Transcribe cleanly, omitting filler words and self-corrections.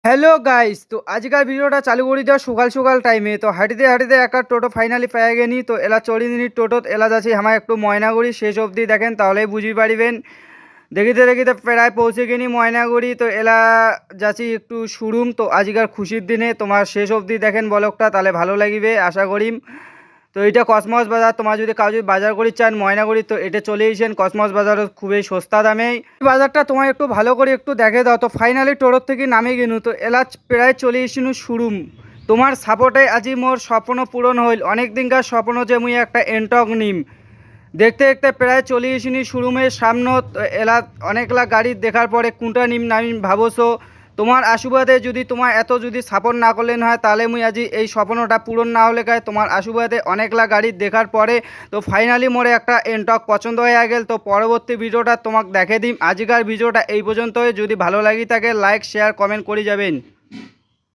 Hello guys, তো আজকের ভিডিওটা চালু করে দেওয়া সকাল সকাল টাইমে। তো হাঁটিতে হাঁটিতে একটা টোটো ফাইনালি পেয়ে গেনি। তো এলা 40 মিনিট টোটোত এলা যাচ্ছি আমার একটু ময়নাগুড়ি শেষ অবধি দেখেন তাহলেই বুঝি পারিবেন। দেখিতে দেখিতে প্রায় পৌঁছে গেনি ময়নাগুড়ি। তো এলা যাচ্ছি একটু শুরুম। তো আজকের খুশির দিনে তোমার শেষ অবধি দেখেন ব্লগটা, তাহলে ভালো লাগবে আশা করি। তো এটা কসমস বাজার, তোমার যদি কাউ যদি বাজার করি চান ময়নাগুড়ি তো এটা চলে এসেছেন কসমস বাজার, খুবই সস্তা দামে এই বাজারটা তোমার একটু ভালো করে একটু দেখে দাও। তো ফাইনালি টোটোর থেকে নামে গেনু। তো এলা প্রায় চলে এসেছিনু শুরুম। তোমার সাপোর্টে আজি মোর স্বপ্ন পূরণ হইল। অনেক দিনকার স্বপ্ন যে মুই একটা এন্টক নিম। দেখতে দেখতে প্রায় চলে এসিনি শোরুমের সামনত। এলা অনেকলা গাড়ি দেখার পরে কোনটা নিম নামিম ভাবছো। তোমার আশুবাদে যদি তোমার এত যদি সাপোর্ট না করলেন হয় তাহলে মুই আজি এই স্বপ্নটা পূরণ না হলে কায় তোমার আশুবাদে অনেকলা গাড়ি দেখার পরে তো ফাইনালি মোরে একটা এন্টক পছন্দ হয়ে গেল। তো পরবর্তী ভিডিওটা তোমাকে দেখে দিম। আজকের ভিডিওটা এই পর্যন্তই। যদি ভালো লাগি থাকে লাইক শেয়ার কমেন্ট করে যাবেন।